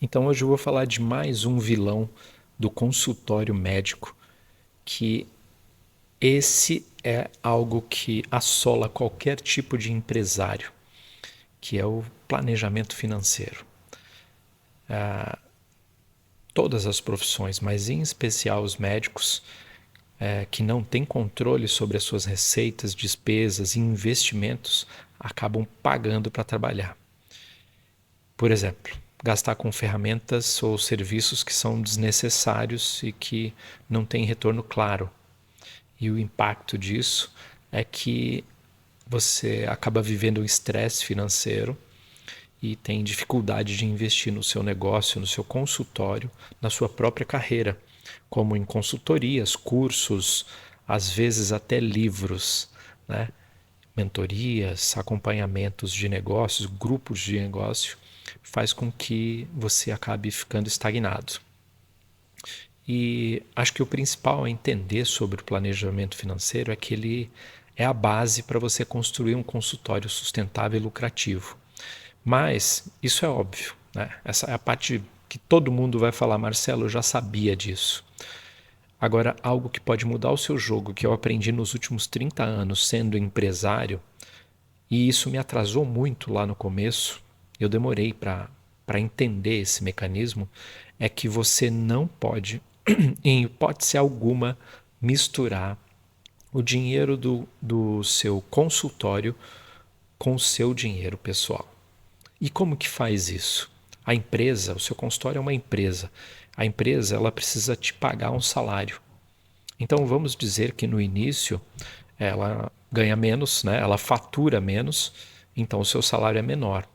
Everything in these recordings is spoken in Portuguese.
Então hoje eu vou falar de mais um vilão do consultório médico, que esse é algo que assola qualquer tipo de empresário, que é o planejamento financeiro. Todas as profissões, mas em especial os médicos, que não têm controle sobre as suas receitas, despesas e investimentos, acabam pagando para trabalhar. Por exemplo, gastar com ferramentas ou serviços que são desnecessários e que não têm retorno claro. E o impacto disso é que você acaba vivendo um estresse financeiro e tem dificuldade de investir no seu negócio, no seu consultório, na sua própria carreira, como em consultorias, cursos, às vezes até livros, né? Mentorias, acompanhamentos de negócios, grupos de negócio, faz com que você acabe ficando estagnado. E acho que o principal a entender sobre o planejamento financeiro é que ele é a base para você construir um consultório sustentável e lucrativo. Mas isso é óbvio, né? Essa é a parte que todo mundo vai falar, Marcelo, eu já sabia disso. Agora, algo que pode mudar o seu jogo, que eu aprendi nos últimos 30 anos sendo empresário, e isso me atrasou muito lá no começo, eu demorei para entender esse mecanismo, é que você não pode, em hipótese alguma, misturar o dinheiro do seu consultório com o seu dinheiro pessoal. E como que faz isso? A empresa, o seu consultório é uma empresa. A empresa ela precisa te pagar um salário. Então vamos dizer que no início ela ganha menos, né? Ela fatura menos, então o seu salário é menor.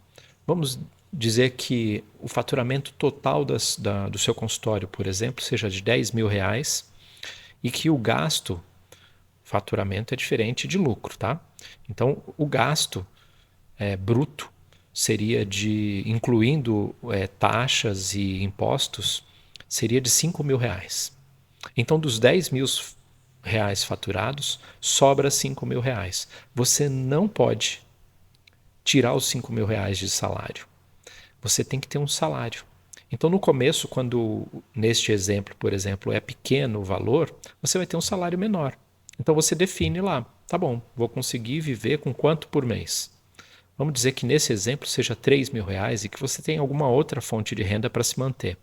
Vamos dizer que o faturamento total do seu consultório, por exemplo, seja de R$ 10.000 e que o gasto, faturamento é diferente de lucro, tá? Então o gasto bruto seria de, incluindo taxas e impostos, seria de R$ 5.000. Então, dos R$ 10.000 faturados, sobra R$ 5.000. Você não pode tirar os R$ 5.000 de salário. Você tem que ter um salário. Então, no começo, quando neste exemplo, por exemplo, é pequeno o valor, você vai ter um salário menor. Então, você define lá, tá bom, vou conseguir viver com quanto por mês? Vamos dizer que nesse exemplo seja R$ 3.000 e que você tem alguma outra fonte de renda para se manter.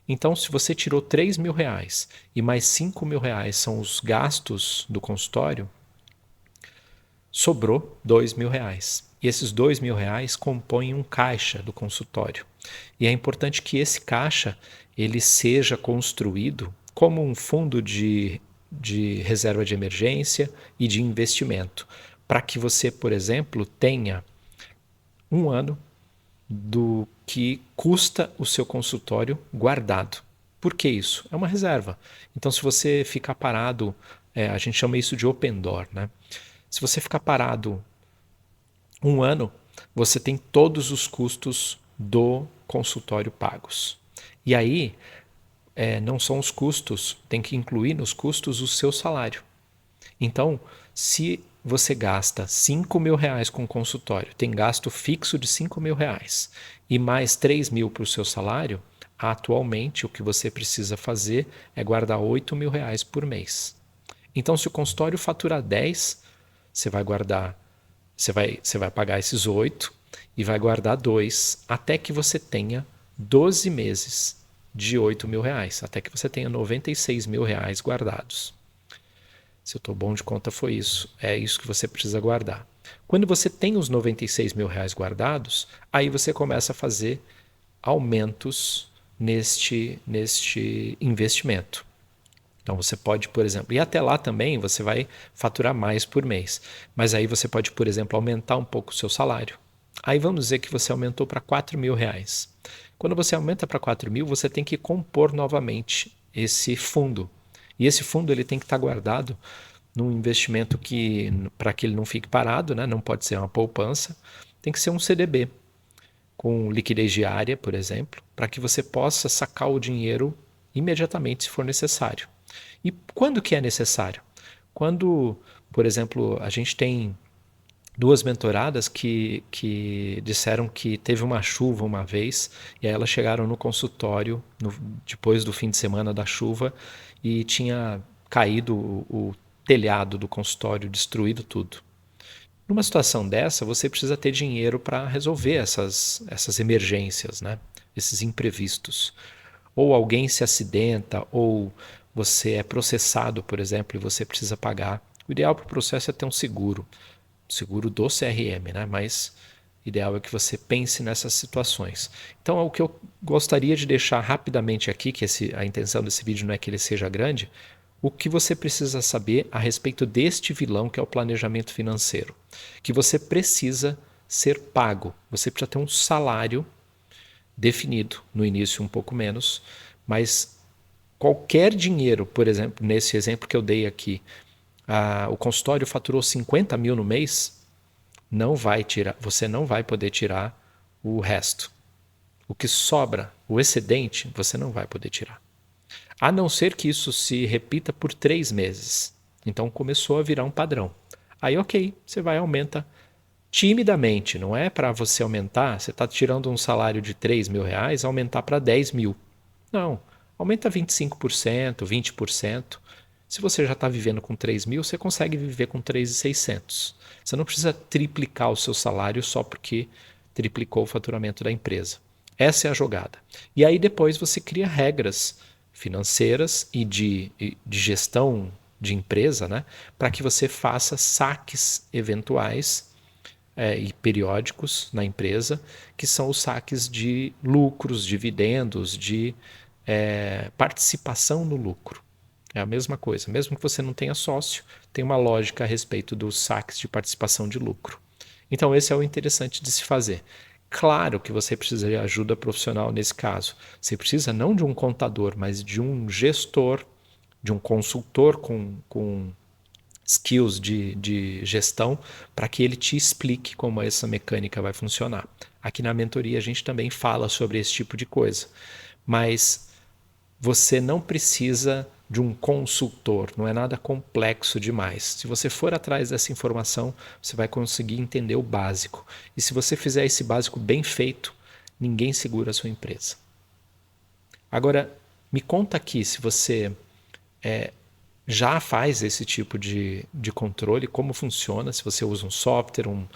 Então, se você tirou R$ 3.000 e mais R$ 5.000 são os gastos do consultório, sobrou R$ 2.000. E esses R$ 2.000 compõem um caixa do consultório. E é importante que esse caixa ele seja construído como um fundo de reserva de emergência e de investimento, para que você, por exemplo, tenha um ano do que custa o seu consultório guardado. Por que isso? É uma reserva. Então, se você ficar parado, a gente chama isso de open door, né? Se você ficar parado um ano, você tem todos os custos do consultório pagos. E aí, não são os custos, tem que incluir nos custos o seu salário. Então, se você gasta R$ 5.000 com consultório, tem gasto fixo de R$ 5.000 e mais R$ 3.000 para o seu salário, atualmente o que você precisa fazer é guardar R$ 8.000 por mês. Então, se o consultório fatura 10, você vai guardar, você vai pagar esses 8 e vai guardar 2 até que você tenha 12 meses de R$ 8.000, até que você tenha R$ 96.000 guardados. Se eu estou bom de conta, foi isso. É isso que você precisa guardar. Quando você tem os R$ 96.000 guardados, aí você começa a fazer aumentos neste investimento. Então você pode, por exemplo, e até lá também você vai faturar mais por mês. Mas aí você pode, por exemplo, aumentar um pouco o seu salário. Aí vamos dizer que você aumentou para R$ 4.000. Quando você aumenta para 4.000, você tem que compor novamente esse fundo. E esse fundo ele tem que estar guardado num investimento que, para que ele não fique parado, né? Não pode ser uma poupança, tem que ser um CDB, com liquidez diária, por exemplo, para que você possa sacar o dinheiro imediatamente se for necessário. E quando que é necessário? Quando, por exemplo, a gente tem duas mentoradas que disseram que teve uma chuva uma vez e aí elas chegaram no consultório depois do fim de semana da chuva e tinha caído o telhado do consultório, destruído tudo. Numa situação dessa, você precisa ter dinheiro para resolver essas emergências, né? Esses imprevistos. Ou alguém se acidenta, ou você é processado, por exemplo, e você precisa pagar. O ideal para o processo é ter um seguro do CRM, né? Mas o ideal é que você pense nessas situações. Então, o que eu gostaria de deixar rapidamente aqui, que a intenção desse vídeo não é que ele seja grande, o que você precisa saber a respeito deste vilão que é o planejamento financeiro. Que você precisa ser pago, você precisa ter um salário definido, no início um pouco menos, mas qualquer dinheiro, por exemplo, nesse exemplo que eu dei aqui, o consultório faturou 50 mil no mês, não vai tirar, você não vai poder tirar o resto. O que sobra, o excedente, você não vai poder tirar. A não ser que isso se repita por 3 meses. Então começou a virar um padrão. Aí, ok, você vai e aumenta timidamente. Não é para você aumentar, você está tirando um salário de 3 mil reais, aumentar para 10 mil. Não, aumenta 25%, 20%. Se você já está vivendo com 3 mil, você consegue viver com 3.600. Você não precisa triplicar o seu salário só porque triplicou o faturamento da empresa. Essa é a jogada. E aí depois você cria regras financeiras e de gestão de empresa, né, para que você faça saques eventuais e periódicos na empresa, que são os saques de lucros, dividendos, de participação no lucro. É a mesma coisa. Mesmo que você não tenha sócio, tem uma lógica a respeito dos saques de participação de lucro. Então, esse é o interessante de se fazer. Claro que você precisa de ajuda profissional nesse caso. Você precisa não de um contador, mas de um gestor, de um consultor com skills de gestão para que ele te explique como essa mecânica vai funcionar. Aqui na mentoria a gente também fala sobre esse tipo de coisa, mas você não precisa de um consultor, não é nada complexo demais. Se você for atrás dessa informação, você vai conseguir entender o básico. E se você fizer esse básico bem feito, ninguém segura a sua empresa. Agora, me conta aqui se você já faz esse tipo de controle, como funciona, se você usa um software, um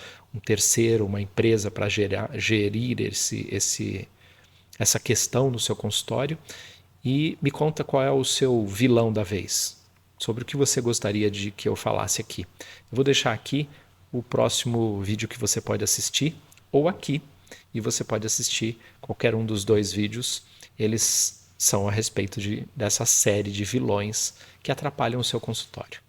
terceiro, uma empresa para gerir essa questão no seu consultório. E me conta qual é o seu vilão da vez, sobre o que você gostaria de que eu falasse aqui. Eu vou deixar aqui o próximo vídeo que você pode assistir, ou aqui, e você pode assistir qualquer um dos dois vídeos. Eles são a respeito dessa série de vilões que atrapalham o seu consultório.